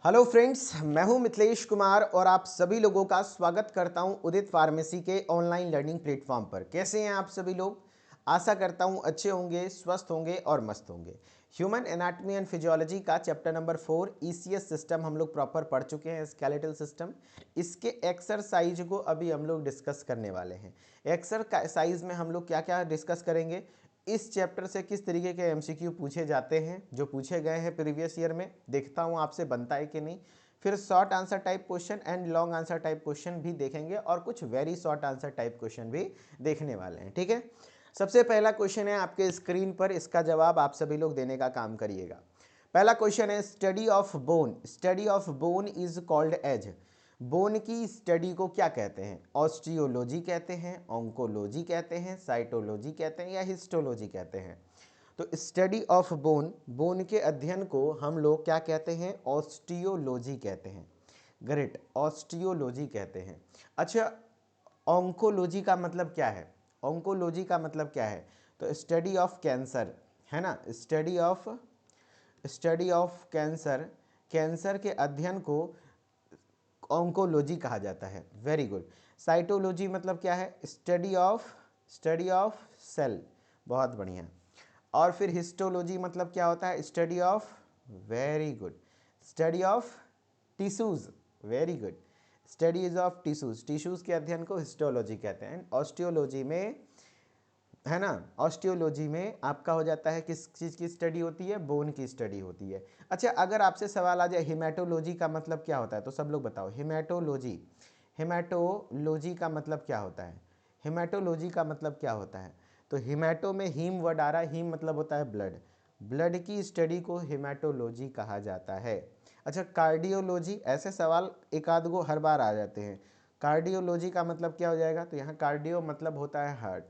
Hello friends, मैं हूं मिथिलेश कुमार और आप सभी लोगों का स्वागत करता हूं उदित फार्मेसी के ऑनलाइन लर्निंग प्लेटफॉर्म पर। कैसे हैं आप सभी लोग? आशा करता हूं अच्छे होंगे, स्वस्थ होंगे और मस्त होंगे। ह्यूमन एनाटॉमी एंड फिजियोलॉजी का चैप्टर नंबर 4 ईसीएस सिस्टम हम लोग प्रॉपर पढ़ चुके हैं, स्केलेटल सिस्टम। इसके एक्सरसाइज को अभी हम लोग डिस्कस करने वाले हैं। एक्सरसाइज में हम लोग क्या क्या डिस्कस करेंगे, इस चैप्टर से किस तरीके के एमसीक्यू पूछे जाते हैं, जो पूछे गए हैं प्रीवियस ईयर में, देखता हूं आपसे बनता है कि नहीं। फिर short answer type question and long answer type question भी देखेंगे और कुछ very short answer type question भी देखने वाले हैं। ठीक है, सबसे पहला क्वेश्चन है आपके स्क्रीन पर, इसका जवाब आप सभी लोग देने का काम करिएगा। पहला क्वेश्चन है, study of bone, study of bone is called as. Bone की स्टडी को क्या कहते हैं? ऑस्टियोलॉजी कहते हैं, ऑन्कोलॉजी कहते हैं, साइटोलॉजी कहते हैं या हिस्टोलॉजी कहते हैं? तो स्टडी ऑफ बोन, बोन के अध्ययन को हम लोग क्या कहते हैं? ऑस्टियोलॉजी कहते हैं। ग्रेट, ऑस्टियोलॉजी कहते हैं। अच्छा, ऑन्कोलॉजी का मतलब क्या है? ऑन्कोलॉजी का मतलब क्या है? तो स्टडी ऑफ कैंसर, है ना, स्टडी ऑफ कैंसर, कैंसर के अध्ययन को ऑन्कोलॉजी कहा जाता है। Very good. साइटोलॉजी मतलब क्या है? स्टडी ऑफ सेल, बहुत बढ़िया। और फिर हिस्टोलॉजी मतलब क्या होता है? Study of, very good, study of tissues, very good, studies of tissues, tissues के अध्ययन को हिस्टोलॉजी कहते हैं। ऑस्टियोलॉजी में, है ना, ऑस्टियोलॉजी में आपका हो जाता है किस चीज़ की स्टडी होती है? बोन की स्टडी होती है। अच्छा, अगर आपसे सवाल आ जाए हिमेटोलॉजी का मतलब क्या होता है, तो सब लोग बताओ हिमेटोलॉजी, हिमेटोलॉजी का मतलब क्या होता है? हिमेटोलॉजी का मतलब क्या होता है? तो हिमेटो में हीम वर्ड आ रहा है, हीम मतलब होता है ब्लड, ब्लड की स्टडी को हिमेटोलॉजी कहा जाता है। अच्छा, कार्डियोलॉजी, ऐसे सवाल एक आध गो हर बार आ जाते हैं। कार्डियोलॉजी का मतलब क्या हो जाएगा? तो यहाँ कार्डियो मतलब होता है हार्ट,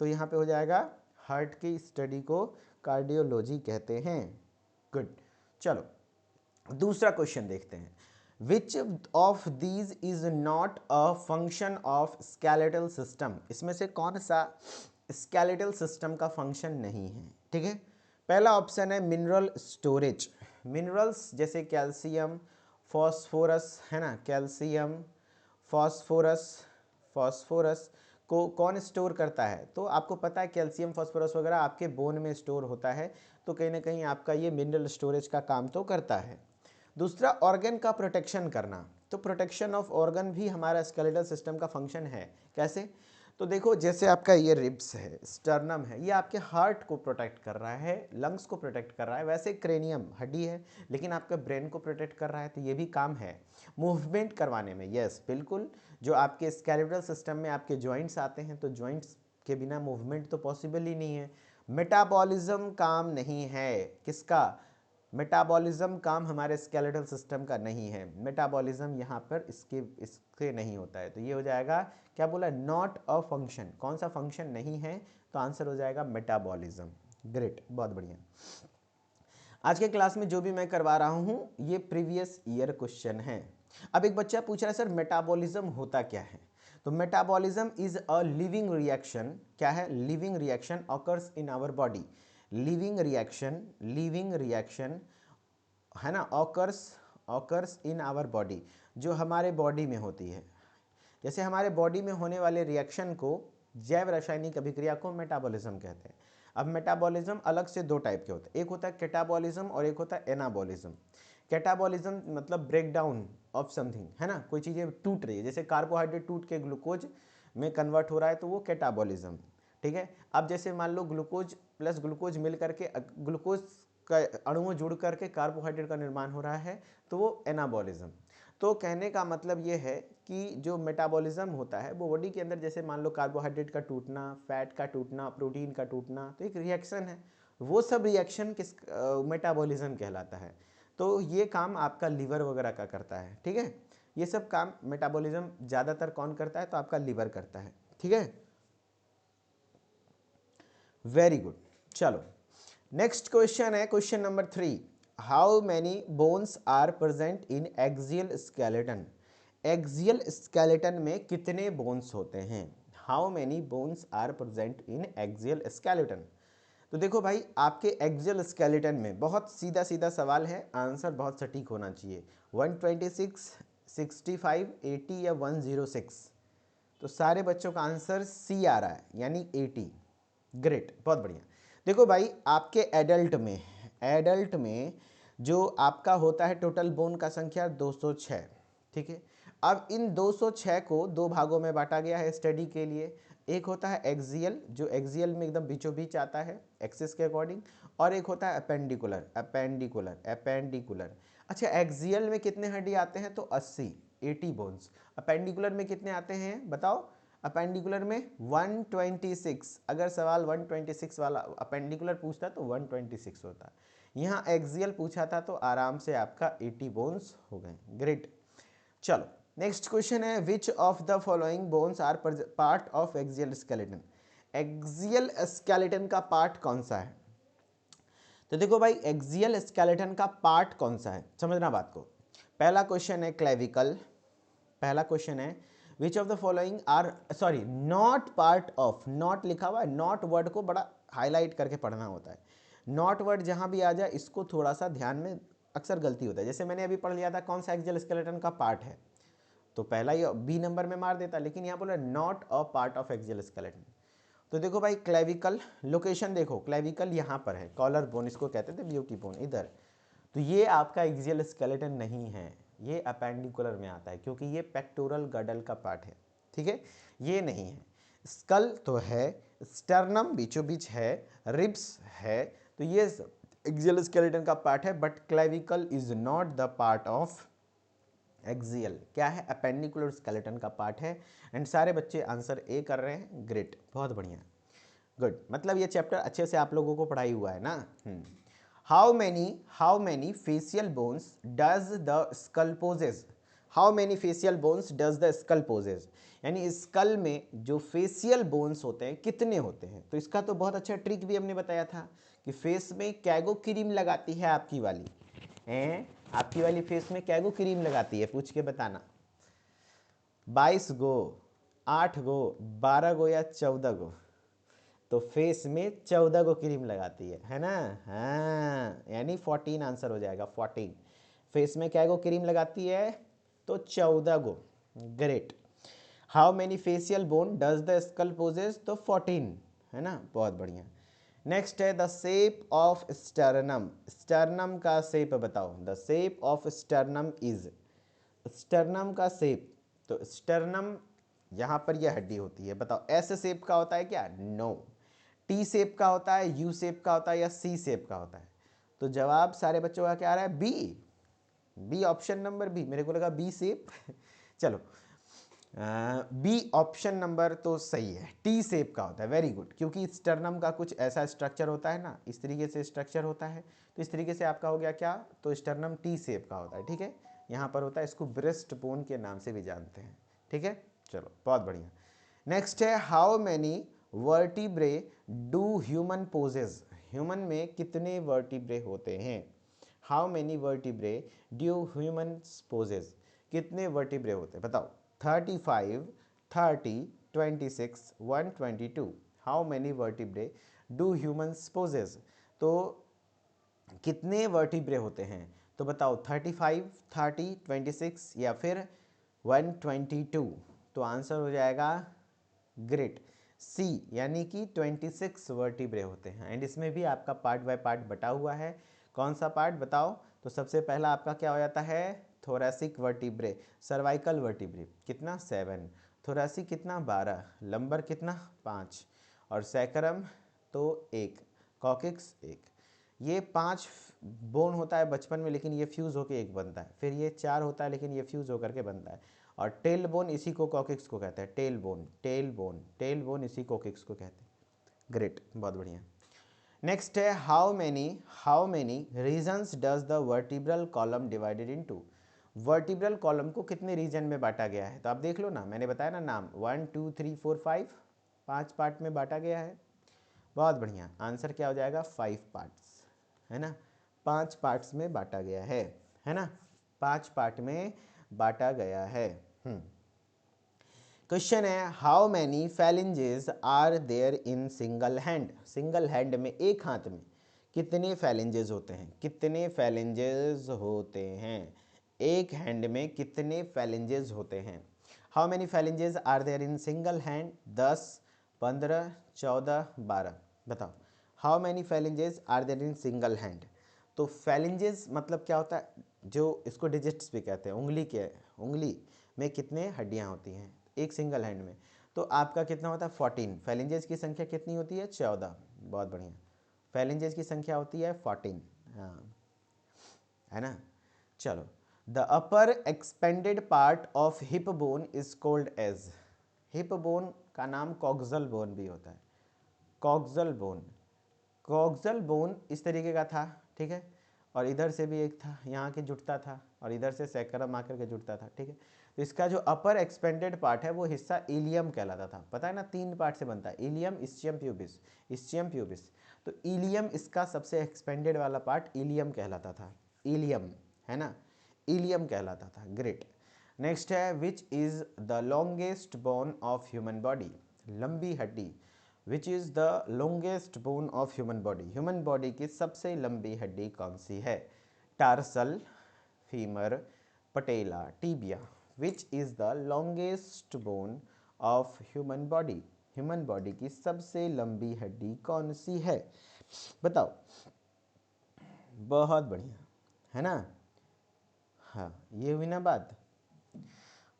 तो यहाँ पे हो जाएगा हार्ट की स्टडी को कार्डियोलॉजी कहते हैं। गुड, चलो दूसरा क्वेश्चन देखते हैं। Which of these is not a function of skeletal system, इसमें से कौन सा स्केलेटल सिस्टम का फंक्शन नहीं है? ठीक है, पहला ऑप्शन है मिनरल स्टोरेज, मिनरल्स जैसे कैल्शियम, फॉस्फोरस, है ना, कैल्शियम, फॉस्फोरस, फॉस्फोरस को कौन स्टोर करता है? तो आपको पता है कैल्शियम फॉस्फोरस वगैरह आपके बोन में स्टोर होता है, तो कहीं ना कहीं आपका ये मिनरल स्टोरेज का काम तो करता है। दूसरा, ऑर्गन का प्रोटेक्शन करना, तो प्रोटेक्शन ऑफ ऑर्गन भी हमारा स्केलेटल सिस्टम का फंक्शन है। कैसे? तो देखो, जैसे आपका ये रिब्स है, स्टर्नम है, ये आपके हार्ट को प्रोटेक्ट कर रहा है, लंग्स को प्रोटेक्ट कर रहा है। वैसे क्रेनियम हड्डी है, लेकिन आपका ब्रेन को प्रोटेक्ट कर रहा है, तो ये भी काम है मूवमेंट करवाने में। यस, बिल्कुल, जो आपके स्केलेटल सिस्टम में आपके जॉइंट्स आते हैं, तो जॉइंट्स के बिना मूवमेंट तो पॉसिबल ही नहीं है। मेटाबॉलिज्म काम नहीं है किसका? मेटाबॉलिज्म काम हमारे स्केलेटल सिस्टम का नहीं है। मेटाबॉलिज्म यहाँ पर इसके नहीं होता है, तो ये हो जाएगा, क्या बोला? Not a function. कौन सा फंक्शन नहीं है? तो आंसर हो जाएगा मेटाबॉलिज्म। ग्रेट, बहुत बढ़िया। आज के क्लास में जो भी मैं करवा रहा हूँ ये प्रीवियस ईयर क्वेश्चन है। अब एक बच्चा पूछ रहा है, सर मेटाबॉलिज्म होता क्या है? तो metabolism is a living reaction, क्या है? Living reaction occurs in our body, living reaction, living reaction, है ना, ऑकर्स इन आवर बॉडी, जो हमारे बॉडी में होती है। जैसे हमारे बॉडी में होने वाले रिएक्शन को, जैव रासायनिक अभिक्रिया को मेटाबॉलिज्म कहते हैं। अब मेटाबॉलिज्म अलग से दो टाइप के होते हैं, एक होता है कैटाबॉलिज्म और एक होता है एनाबॉलिज्म। कैटाबॉलिज्म मतलब ब्रेक डाउन ऑफ समथिंग, है ना, कोई चीज़ें टूट रही है, जैसे कार्बोहाइड्रेट टूट के ग्लूकोज में कन्वर्ट हो रहा है, तो वो कैटाबॉलिज्म। ठीक है, अब जैसे मान लो ग्लूकोज प्लस ग्लूकोज मिल करके, ग्लूकोज का अणुओं जुड़ करके कार्बोहाइड्रेट का निर्माण हो रहा है, तो वो एनाबॉलिज्म। तो कहने का मतलब ये है कि जो मेटाबॉलिज्म होता है वो बॉडी के अंदर, जैसे मान लो कार्बोहाइड्रेट का टूटना, फैट का टूटना, प्रोटीन का टूटना, तो एक रिएक्शन है, वो सब रिएक्शन किस मेटाबॉलिज्म कहलाता है। तो ये काम आपका लीवर वगैरह का करता है। ठीक है, ये सब काम मेटाबॉलिज्म ज़्यादातर कौन करता है? तो आपका लीवर करता है। ठीक है, वेरी गुड। चलो नेक्स्ट क्वेश्चन है, question number 3। How many bones are present in axial skeleton, axial skeleton में कितने बोन्स होते हैं? How many bones are present in axial skeleton, तो देखो भाई, आपके एक्सियल स्केलेटन में बहुत सीधा सीधा सवाल है, आंसर बहुत सटीक होना चाहिए। 126, 65, 80 या 106, तो सारे बच्चों का आंसर सी आ रहा है, यानी 80। ग्रेट, बहुत बढ़िया। देखो भाई, आपके एडल्ट में जो आपका होता है टोटल बोन का संख्या 206, ठीक है। अब इन 206 को दो भागों में बांटा गया है स्टडी के लिए। एक होता है एक्सियल, जो एक्सियल में एकदम बीचों बीच आता है एक्सिस के अकॉर्डिंग, और एक होता है अपेंडिकुलर। अच्छा, एक्सियल में कितने हड्डी आते हैं? तो 80 बोन्स। अपेंडिकुलर में कितने आते हैं बताओ? अपेंडिकुलर में 126। अगर सवाल 126 वाला अपेंडिकुलर पूछता तो 126 होता। यहाँ एक्सियल पूछा था तो आराम से आपका 80 बोन्स हो गए। ग्रेट। चलो नेक्स्ट क्वेश्चन है, which of the following bones are part of axial skeleton? Axial skeleton का पार्ट कौन सा है? तो देखो भाई, एक्सियल स्केलेटन का पार्ट कौन सा है, समझना बात को। पहला क्वेश्चन है क्लेविकल। पहला क्वेश्चन है which of the following are, sorry, not part of, not लिखा हुआ है, नॉट वर्ड को बड़ा हाईलाइट करके पढ़ना होता है। नॉट वर्ड जहां भी आ जाए इसको थोड़ा सा ध्यान में, अक्सर गलती होता है। जैसे मैंने अभी पढ़ लिया था कौन सा एक्सियल स्केलेटन का पार्ट है, तो पहला ही बी नंबर में मार देता, लेकिन यहाँ बोला not a part of axial skeleton. तो देखो भाई, क्लेविकल लोकेशन देखो, क्लेविकल यहाँ पर है, कॉलर बोन इसको कहते थे, ब्यूटी बोन इधर। तो ये आपका एक्सियल स्केलेटन नहीं है, ये अपेंडिकुलर में आता है, क्योंकि ये पेक्टोरल गडल का पार्ट है, ठीक है, ये नहीं है। स्कल तो है, स्टर्नम बीचों बीच है, रिब्स है, तो ये एक्सियल स्केलेटन का पार्ट है, but clavicle is not the part of axial. क्या है? अपेंडिकुलर स्केलेटन का पार्ट है। एंड सारे बच्चे आंसर ए कर रहे हैं। ग्रेट, बहुत बढ़िया, गुड। मतलब ये चैप्टर अच्छे से आप लोगों को पढ़ाई हुआ है ना। How many facial bones does the skull possess? How many facial bones does the skull possess, यानी स्कल में जो फेशियल बोन्स होते हैं कितने होते हैं? तो इसका तो बहुत अच्छा ट्रिक भी हमने बताया था कि फेस में कैगो क्रीम लगाती है आपकी वाली, आपकी वाली फेस में कैगो क्रीम लगाती है, पूछ के बताना। 22 गो, 8 गो, 12 गो या 14 गो? तो फेस में 14 गो क्रीम लगाती है ना। हाँ, यानी 14 आंसर हो जाएगा, 14। फेस में क्या गो क्रीम लगाती है? तो 14 गो। Great. How many facial bone does the skull possess? तो 14, है ना, बहुत बढ़िया। नेक्स्ट है the shape of sternum. Sternum का शेप बताओ। The shape of sternum is, sternum का शेप, तो स्टर्नम यहाँ पर यह हड्डी होती है, बताओ एस शेप का होता है क्या? नो। टी शेप का होता है, यू शेप का होता है, या सी शेप का होता है? तो जवाब सारे बच्चों का क्या आ रहा है? B. B option number B, मेरे को लगा बी शेप चलो, बी ऑप्शन नंबर तो सही है, टी शेप का होता है। वेरी गुड, क्योंकि स्टर्नम का कुछ ऐसा स्ट्रक्चर होता है ना, इस तरीके से स्ट्रक्चर होता है, तो इस तरीके से आपका हो गया क्या? तो स्टर्नम टी शेप का होता है, ठीक है, यहाँ पर होता है, इसको ब्रेस्ट बोन के नाम से भी जानते हैं, ठीक है। चलो, बहुत बढ़िया। नेक्स्ट है how many vertebrae do human possess? Human में कितने वर्टिब्रे होते हैं? How many vertebrae do human possess? कितने वर्टिब्रे होते हैं बताओ? 35, 30, 26, 122। How many vertebrae do humans possess? तो कितने वर्टिब्रे होते हैं? तो बताओ 35, 30, 26 या फिर 122? तो आंसर हो जाएगा ग्रेट, सी, यानी कि 26 वर्टिब्रे होते हैं। एंड इसमें भी आपका पार्ट बाय पार्ट बटा हुआ है। कौन सा पार्ट बताओ? तो सबसे पहला आपका क्या हो जाता है? Thoracic vertebrae. सर्वाइकल वर्टिब्रे कितना? 7। थोरैसिक कितना? 12। लंबर कितना? 5। और सैक्रम तो 1। कॉकिक्स 1। ये 5 बोन होता है बचपन में, लेकिन ये फ्यूज़ होकर एक बनता है। फिर ये 4 होता है, लेकिन ये फ्यूज़ होकर के बनता है। और टेल बोन इसी को कॉकिक्स को कहते हैं, टेल बोन इसी कॉकिक्स को कहते हैं। ग्रेट, बहुत बढ़िया। नेक्स्ट है how many reasons does the vertebral column divided into? Vertebral column को कितने रीजन में बांटा गया है? तो आप देख लो ना, मैंने बताया ना नाम, 1 2 3 4 5, 5 पार्ट में बांटा गया है। बहुत बढ़िया, आंसर क्या हो जाएगा? 5 पार्ट्स, है ना, 5 पार्ट्स में बांटा गया है ना, 5 पार्ट में बांटा गया है। क्वेश्चन है how many phalanges are there in single hand. Single hand में, एक हाथ में कितने फैलेंजेस होते हैं? कितने फैलेंजेस होते हैं? एक हैंड में कितने फैलेंजेस होते हैं? How many phalanges are there in single hand? 10, 15, 14, 12। बताओ how many phalanges are there in single hand. तो फैलेंजेस मतलब क्या होता है? जो इसको डिजिट्स भी कहते हैं, उंगली के, उंगली में कितने हड्डियां होती हैं एक सिंगल हैंड में? तो आपका कितना होता है? 14। फैलेंजेस की संख्या कितनी होती है? 14। बहुत बढ़िया, फैलेंजेस की संख्या होती है 14। हाँ, है ना। चलो, the upper expanded part of hip bone is called as. Hip bone का नाम कॉक्सल बोन भी होता है। कॉक्सल बोन, कॉक्सल बोन इस तरीके का था, ठीक है, और इधर से भी एक था, यहाँ के जुटता था, और इधर से सैक्रम आकर के जुटता था, ठीक है। तो इसका जो अपर एक्सपेंडेड पार्ट है वो हिस्सा इलियम कहलाता था। पता है ना, 3 पार्ट से बनता है, ilium, ischium, pubis. Ischium, pubis, तो इलियम इसका सबसे एक्सपेंडेड वाला पार्ट इलियम कहलाता था। इलियम, है ना, इलियम कहलाता था। ग्रेट। नेक्स्ट है विच is the longest bone of human body. लंबी हड्डी, विच is the longest bone of human body. Human body की सबसे लंबी हड्डी कौन सी है? Tarsal, femur, patella, tibia. Which is the longest bone of human body. Human body की सबसे लंबी हड्डी कौन सी है? बताओ। बहुत बढ़िया, है ना। हाँ, ये हुई ना बात।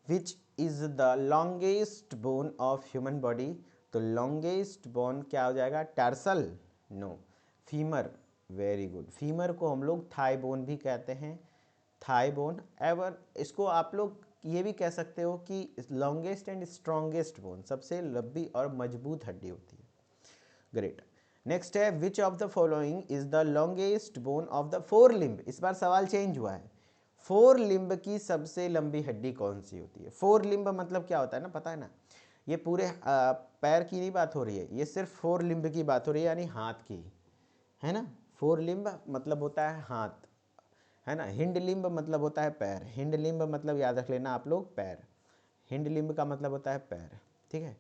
Which is the longest bone of human body. तो लॉन्गेस्ट बोन क्या हो जाएगा? Tarsal, no, femur. Very good, femur को हम लोग थाई बोन भी कहते हैं, थाई बोन। एवर इसको आप लोग ये भी कह सकते हो कि लॉन्गेस्ट एंड स्ट्रॉन्गेस्ट बोन, सबसे लंबी और मजबूत हड्डी होती है। ग्रेट। नेक्स्ट है which of the following is the longest bone of the four limb. इस बार सवाल चेंज हुआ है। फोर लिम्ब की सबसे लंबी हड्डी कौन सी होती है? फोर लिम्ब मतलब क्या होता है ना, पता है ना? ये पूरे पैर की नहीं बात हो रही है, ये सिर्फ फोर लिम्ब की बात हो रही है, यानी हाथ की, है ना। फोर लिम्ब मतलब होता है हाथ, है ना। हिंड लिम्ब मतलब होता है पैर। हिंड लिम्ब मतलब याद रख लेना आप लोग, पैर। हिंड लिम्ब का मतलब होता है पैर, ठीक है।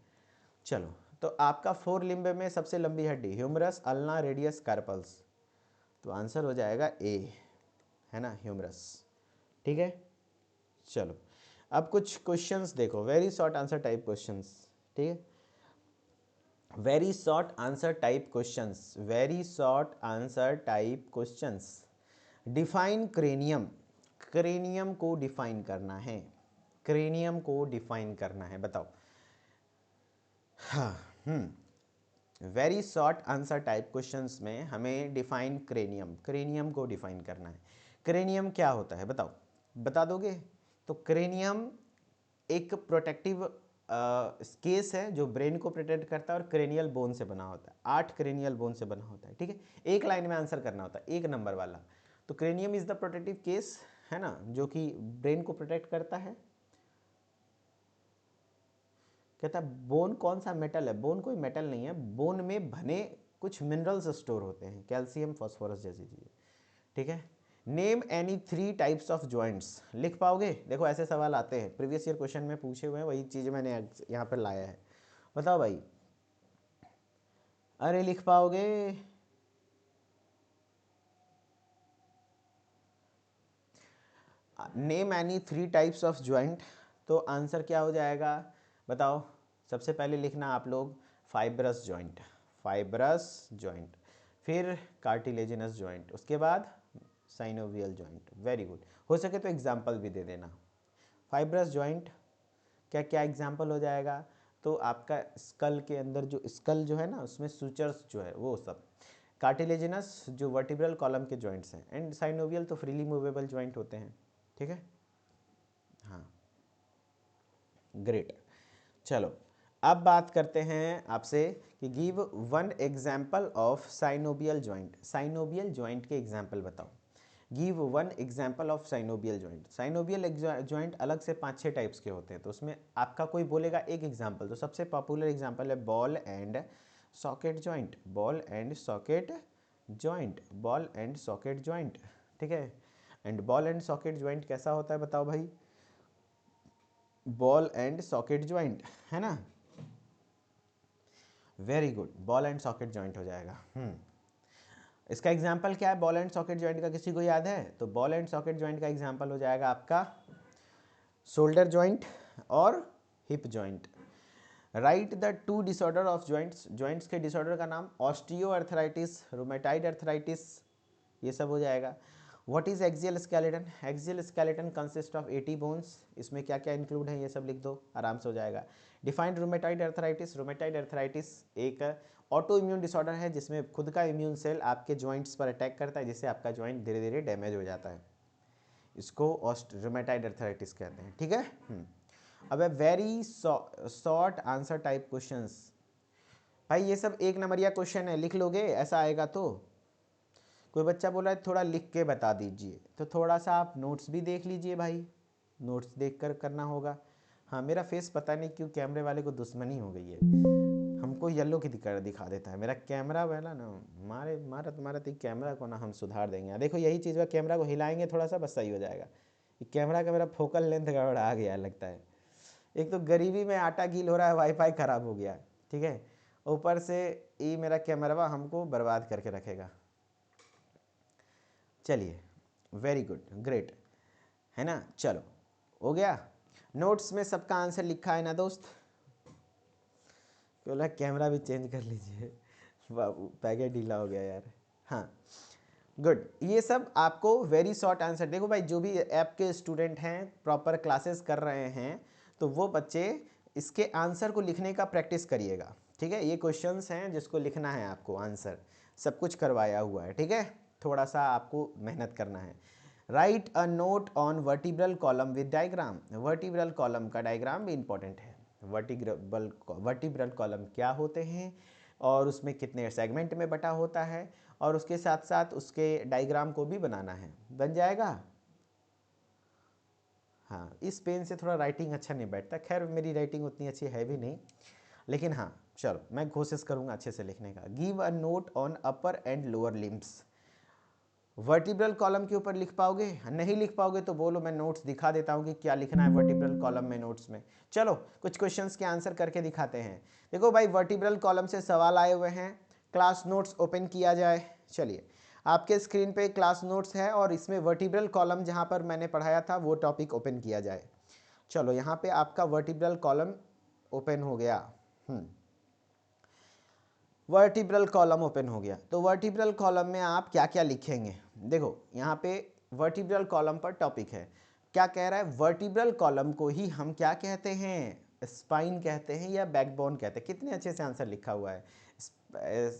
चलो, तो आपका फोर लिम्ब में सबसे लंबी हड्डी ह्यूमरस, अल्ना, रेडियस, कार्पल्स। तो आंसर हो जाएगा ए, है ना, ह्यूमरस, ठीक है। चलो, अब कुछ क्वेश्चंस देखो, very short answer type questions, ठीक है। Very short answer type questions, very short answer type questions. Define cranium. Cranium को डिफाइन करना है, क्रेनियम को डिफाइन करना है, बताओ। हाँ, very short answer type questions में हमें डिफाइन क्रेनियम, क्रेनियम को डिफाइन करना है। क्रेनियम क्या होता है बताओ, बता दोगे? तो क्रेनियम एक प्रोटेक्टिव केस है जो ब्रेन को प्रोटेक्ट करता है और क्रेनियल बोन से बना होता है। 8 क्रेनियल बोन से बना होता है, ठीक है। एक लाइन में आंसर करना होता है, 1 नंबर वाला। तो cranium is the protective case, है ना, जो कि ब्रेन को प्रोटेक्ट करता है। कहता है बोन कौन सा मेटल है? बोन कोई मेटल नहीं है, बोन में बने कुछ मिनरल्स स्टोर होते हैं, कैल्शियम, फास्फोरस जैसी चीज़ें, ठीक है। Name any 3 types of joints. लिख पाओगे? देखो ऐसे सवाल आते हैं, प्रीवियस ईयर क्वेश्चन में पूछे हुए हैं, वही चीज़ मैंने यहाँ पर लाया है। बताओ भाई, अरे लिख पाओगे? Name any 3 types of joint. तो आंसर क्या हो जाएगा बताओ? सबसे पहले लिखना आप लोग फाइब्रस जॉइंट, फाइब्रस जॉइंट, फिर कार्टिलेजिनस जॉइंट, उसके बाद साइनोवियल जॉइंट। वेरी गुड, हो सके तो एग्जाम्पल भी दे देना। फाइब्रस जॉइंट क्या क्या एग्जाम्पल हो जाएगा? तो आपका स्कल के अंदर जो स्कल जो है ना, उसमें सूचर्स जो है वो सब। कार्टिलेजिनस जो वर्टिब्रल कॉलम के जॉइंट्स हैं, एंड साइनोवियल तो फ्रीली मूवेबल जॉइंट होते हैं, ठीक है। हाँ, ग्रेट। चलो, अब बात करते हैं आपसे कि give one example of synovial joint. Synovial joint के एग्जाम्पल बताओ। Give one example of synovial joint. Synovial joint अलग से 5-6 टाइप्स के होते हैं, तो उसमें आपका कोई बोलेगा एक एग्जाम्पल। तो सबसे पॉपुलर एग्जाम्पल है ball and socket joint, ball and socket joint, ball and socket joint, ठीक है। And ball and socket joint कैसा होता है बताओ भाई? बॉल एंड सॉकेट ज्वाइंट, है ना, very good, ball and socket joint हो जाएगा। इसका एग्जाम्पल क्या है बॉल एंड सॉकेट ज्वाइंट का, किसी को याद है? तो बॉल एंड सॉकेट ज्वाइंट का एग्जाम्पल हो जाएगा आपका शोल्डर ज्वाइंट और hip joint. Right the two disorder of joints, joints के डिसऑर्डर का नाम ऑस्टियो अर्थराइटिस, रोमेटाइड अर्थराइटिस, ये सब हो जाएगा। What is axial skeleton? Axial skeleton consist of 80 bones, इसमें क्या क्या इंक्लूड है ये सब लिख दो, आराम से हो जाएगा। Defined rheumatoid arthritis, rheumatoid arthritis एक ऑटो इम्यून डिसऑर्डर है जिसमें खुद का इम्यून सेल आपके ज्वाइंट्स पर अटैक करता है, जिससे आपका ज्वाइंट धीरे धीरे डैमेज हो जाता है, इसको रोमेटाइड अर्थराइटिस कहते हैं, ठीक है। अब very short answer type questions, भाई ये सब एक नंबरिया क्वेश्चन है, लिख लोगे ऐसा आएगा तो? कोई बच्चा बोला है थोड़ा लिख के बता दीजिए, तो थोड़ा सा आप नोट्स भी देख लीजिए भाई, नोट्स देख कर करना होगा। हाँ, मेरा फेस पता नहीं क्यों कैमरे वाले को दुश्मनी हो गई है, हमको येलो की दिखा देता है मेरा कैमरा वाला ना, मारे मारा तुम्हारा तो कैमरा को ना हम सुधार देंगे। देखो यही चीज़ है, कैमरा को हिलाएंगे थोड़ा सा बस सही हो जाएगा। कैमरा का मेरा फोकल लेंथ गड़बड़ा आ गया लगता है, एक तो गरीबी में आटा गील हो रहा है, वाईफाई ख़राब हो गया, ठीक है, ऊपर से ये मेरा कैमरा हमको बर्बाद करके रखेगा। चलिए, वेरी गुड, ग्रेट, है ना। चलो हो गया, नोट्स में सबका आंसर लिखा है ना दोस्त? बोला कैमरा भी चेंज कर लीजिए, पैकेट ढीला हो गया यार। हाँ गुड, ये सब आपको वेरी शॉर्ट आंसर, देखो भाई जो भी ऐप के स्टूडेंट हैं प्रॉपर क्लासेस कर रहे हैं तो वो बच्चे इसके आंसर को लिखने का प्रैक्टिस करिएगा, ठीक है। ये क्वेश्चंस हैं जिसको लिखना है आपको आंसर, सब कुछ करवाया हुआ है, ठीक है, थोड़ा सा आपको मेहनत करना है। Right a note on vertebral column with diagram, vertebral column का डायग्राम भी इंपॉर्टेंट है। वर्टिब्रल कॉलम क्या होते हैं और उसमें कितने सेगमेंट में बटा होता है, और उसके साथ साथ उसके डायग्राम को भी बनाना है, बन जाएगा। हाँ, इस पेन से थोड़ा राइटिंग अच्छा नहीं बैठता, खैर मेरी राइटिंग उतनी अच्छी है भी नहीं, लेकिन हाँ चलो मैं कोशिश करूँगा अच्छे से लिखने का। Give a note on upper and lower limbs, vertebral column के ऊपर लिख पाओगे? नहीं लिख पाओगे तो बोलो, मैं नोट्स दिखा देता हूँ कि क्या लिखना है वर्टिब्रल कॉलम में नोट्स में। चलो कुछ क्वेश्चंस के आंसर करके दिखाते हैं। देखो भाई वर्टिब्रल कॉलम से सवाल आए हुए हैं, क्लास नोट्स ओपन किया जाए। चलिए आपके स्क्रीन पे क्लास नोट्स है और इसमें वर्टिब्रल कॉलम जहाँ पर मैंने पढ़ाया था वो टॉपिक ओपन किया जाए। चलो यहाँ पे आपका वर्टिब्रल कॉलम ओपन हो गया, वर्टिब्रल कॉलम ओपन हो गया। तो वर्टिब्रल कॉलम में आप क्या क्या लिखेंगे? देखो यहाँ पे वर्टिब्रल कॉलम पर टॉपिक है, क्या कह रहा है, वर्टिब्रल कॉलम को ही हम क्या कहते हैं? स्पाइन कहते हैं या बैकबोन कहते हैं। कितने अच्छे से आंसर लिखा हुआ है,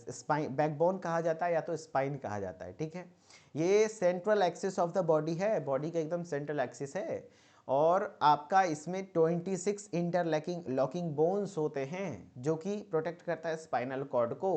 स्पाइन बैकबोन कहा जाता है या तो स्पाइन कहा जाता है, ठीक है। ये central axis of the body है, बॉडी का एकदम सेंट्रल एक्सिस है, और आपका इसमें 26 इंटरलॉकिंग लॉकिंग बोन्स होते हैं जो कि प्रोटेक्ट करता है स्पाइनल कॉर्ड को,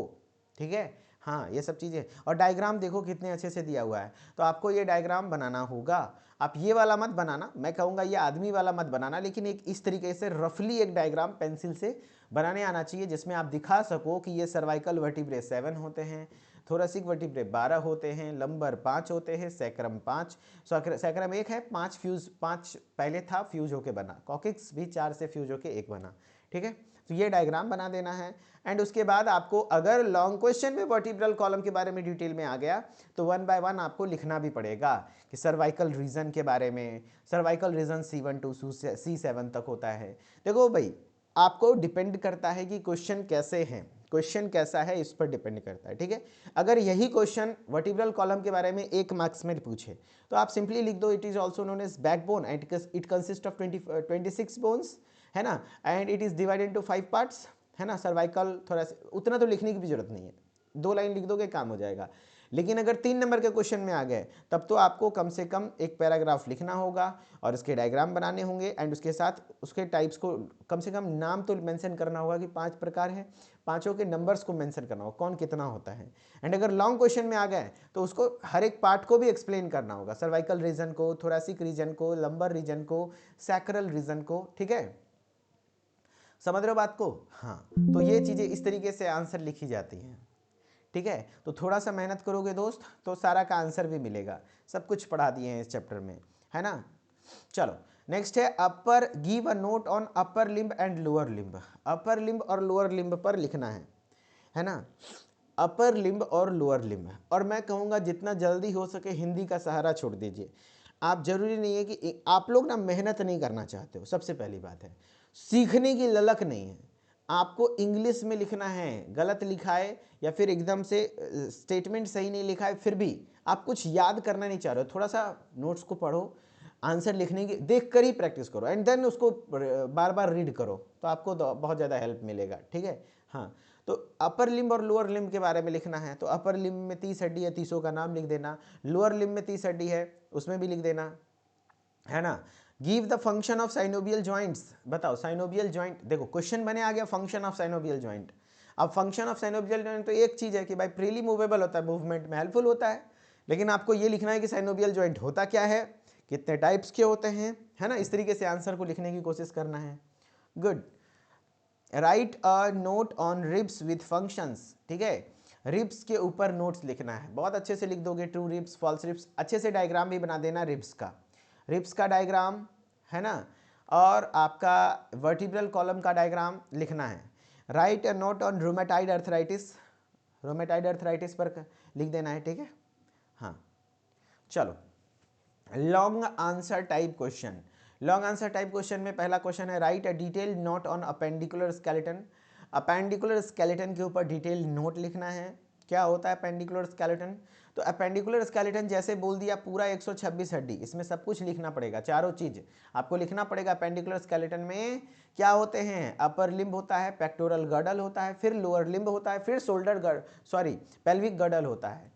ठीक है। हाँ ये सब चीज़ें, और डायग्राम देखो कितने अच्छे से दिया हुआ है, तो आपको ये डायग्राम बनाना होगा। आप ये वाला मत बनाना, मैं कहूँगा ये आदमी वाला मत बनाना, लेकिन एक इस तरीके से रफली एक डायग्राम पेंसिल से बनाने आना चाहिए जिसमें आप दिखा सको कि ये सर्वाइकल वर्टिब्रे 7 होते हैं, थोरेसिक वर्टिब्रे 12 होते हैं, लंबर 5 होते हैं, सैक्रम 5, सैक्रम 1 है, 5 फ्यूज 5 पहले था फ्यूज होके बना, कॉकिक्स भी 4 से फ्यूज होके 1 बना, ठीक है। तो ये डायग्राम बना देना है। एंड उसके बाद आपको अगर लॉन्ग क्वेश्चन में वर्टिब्रल कॉलम के बारे में डिटेल में आ गया तो 1 बाय 1 आपको लिखना भी पड़ेगा कि सर्वाइकल रीजन के बारे में, cervical region C1 to C7 तक होता है। देखो भाई आपको डिपेंड करता है कि क्वेश्चन कैसे हैं, क्वेश्चन कैसा है इस पर डिपेंड करता है, ठीक है। अगर यही क्वेश्चन वर्टिब्रल कॉलम के बारे में 1 मार्क्स में पूछे तो आप सिंपली लिख दो, it is also known as backbone and it consist of 26 bones, है ना, and it is divided into 5 parts, है ना। सर्वाइकल थोड़ा उतना तो लिखने की भी जरूरत नहीं है, 2 लाइन लिख दोगे काम हो जाएगा। लेकिन अगर 3 नंबर के क्वेश्चन में आ गए तब तो आपको कम से कम एक पैराग्राफ लिखना होगा और इसके डायग्राम बनाने होंगे, एंड उसके साथ उसके टाइप्स को कम से कम नाम तो मेंशन करना होगा कि 5 प्रकार हैं, पांचों के नंबर्स को मेंशन करना होगा, कौन कितना होता है। एंड अगर लॉन्ग क्वेश्चन में आ गए तो उसको हर एक पार्ट को भी एक्सप्लेन करना होगा, सर्वाइकल रीजन को, थोरेसिक रीजन को, लंबर रीजन को, सैक्रल रीजन को, ठीक है। समझ रहे हो बात को? हाँ, तो ये चीजें इस तरीके से आंसर लिखी जाती हैं, ठीक है। तो थोड़ा सा मेहनत करोगे दोस्त तो सारा का आंसर भी मिलेगा, सब कुछ पढ़ा दिए हैं इस चैप्टर में, है ना। चलो नेक्स्ट है upper, give a note on upper limb and lower limb. Upper limb और लोअर लिम्ब पर लिखना है ना, अपर लिम्ब और लोअर लिम्ब। और मैं कहूँगा जितना जल्दी हो सके हिंदी का सहारा छोड़ दीजिए। आप जरूरी नहीं है कि आप लोग ना मेहनत नहीं करना चाहते हो, सबसे पहली बात है, सीखने की ललक नहीं है। आपको इंग्लिश में लिखना है, गलत लिखा है या फिर एकदम से स्टेटमेंट सही नहीं लिखा है, फिर भी आप कुछ याद करना नहीं चाह रहे हो, थोड़ा सा नोट्स को पढ़ो, आंसर लिखने की देख कर ही प्रैक्टिस करो एंड देन उसको बार बार रीड करो, तो आपको बहुत ज़्यादा हेल्प मिलेगा। ठीक है, हाँ। तो अपर लिम्ब और लोअर लिम्ब के बारे में लिखना है, तो अपर लिम्ब में 30 हड्डी है, 30 का नाम लिख देना। लोअर लिम्ब में 30 हड्डी है, उसमें भी लिख देना, है ना। Give the function of synovial joints. बताओ साइनोवियल जॉइंट, देखो क्वेश्चन बने आ गया फंक्शन ऑफ साइनोवियल जॉइंट। अब फंक्शन ऑफ साइनोवियल जॉइंट तो एक चीज है कि भाई फ्रीली मूवेबल होता है, मूवमेंट में हेल्पफुल होता है, लेकिन आपको ये लिखना है कि साइनोवियल जॉइंट होता क्या है, कितने टाइप्स के होते हैं, है ना। इस तरीके से आंसर को लिखने की कोशिश करना है। Good. Right a note on ribs with functions. ठीक है, रिब्स के ऊपर नोट्स लिखना है, बहुत अच्छे से लिख दोगे, ट्रू रिब्स, फॉल्स रिब्स, अच्छे से डायग्राम भी बना देना रिब्स का, रिब्स का डायग्राम, है ना। और आपका वर्टिब्रल कॉलम का डायग्राम लिखना है। Right a note on rheumatoid arthritis, rheumatoid arthritis पर लिख देना है। ठीक है, हाँ। चलो, long answer type question. Long answer type question में पहला क्वेश्चन है right a detailed note on appendicular skeleton. Appendicular skeleton के ऊपर डिटेल नोट लिखना है। क्या होता है अपेंडिकुलर स्केलेटन? तो अपेंडिकुलर स्केलेटन जैसे बोल दिया पूरा 126 हड्डी, इसमें सब कुछ लिखना पड़ेगा, चारों चीज आपको लिखना पड़ेगा। अपेंडिकुलर स्केलेटन में क्या होते हैं? अपर लिम्ब होता है, पेक्टोरल गर्डल होता है, फिर लोअर लिम्ब होता है, फिर शोल्डर पेल्विक गर्डल होता है।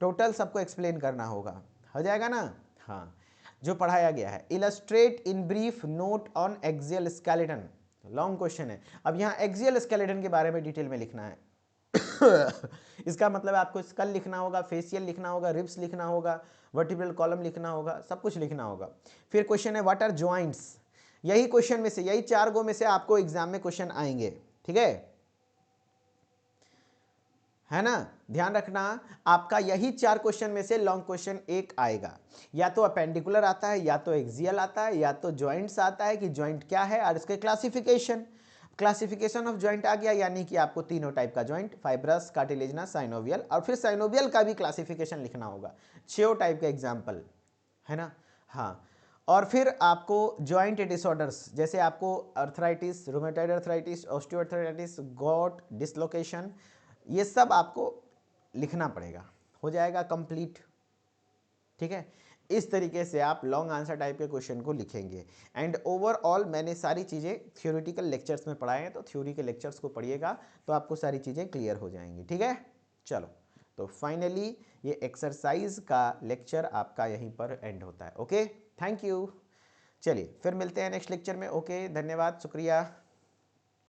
टोटल सबको एक्सप्लेन करना होगा, हो जाएगा ना। हाँ, जो पढ़ाया गया है। Illustrate in brief note on axial skeleton, long question है। अब यहाँ एक्सियल स्केलेटन के बारे में डिटेल में लिखना है। इसका मतलब आपको स्कल लिखना होगा, फेशियल लिखना होगा, रिब्स लिखना होगा, वर्टिब्रल कॉलम लिखना होगा, सब कुछ लिखना होगा। फिर क्वेश्चन है व्हाट आर जॉइंट्स। यही क्वेश्चन में से, यही 4 गो में से आपको एग्जाम में क्वेश्चन आएंगे। ठीक है ना, ध्यान रखना। आपका यही 4 क्वेश्चन में से लॉन्ग क्वेश्चन एक आएगा, या तो अपेंडिकुलर आता है, या तो एक्सियल आता है, या तो जॉइंट्स आता है कि जॉइंट क्या है और इसके क्लासिफिकेशन। क्लासिफिकेशन ऑफ जॉइंट आ गया, यानी कि आपको तीनों टाइप का जॉइंट, फाइब्रस, कार्टिलेजिनस, साइनोवियल, और फिर साइनोवियल का भी क्लासिफिकेशन लिखना होगा, 6 टाइप का एग्जाम्पल, है ना। हाँ, और फिर आपको जॉइंट डिसऑर्डर्स, जैसे आपको arthritis, rheumatoid arthritis, osteoarthritis, got dislocation, ये सब आपको लिखना पड़ेगा, हो जाएगा कंप्लीट। ठीक है, इस तरीके से आप लॉन्ग आंसर टाइप के क्वेश्चन को लिखेंगे। एंड ओवरऑल मैंने सारी चीज़ें थ्योरेटिकल लेक्चर्स में पढ़ाए हैं, तो थ्योरी के लेक्चर्स को पढ़िएगा तो आपको सारी चीज़ें क्लियर हो जाएंगी। ठीक है, चलो, तो फाइनली ये एक्सरसाइज का लेक्चर आपका यहीं पर एंड होता है। Okay, thank you. चलिए फिर मिलते हैं नेक्स्ट लेक्चर में। ओके, धन्यवाद, शुक्रिया।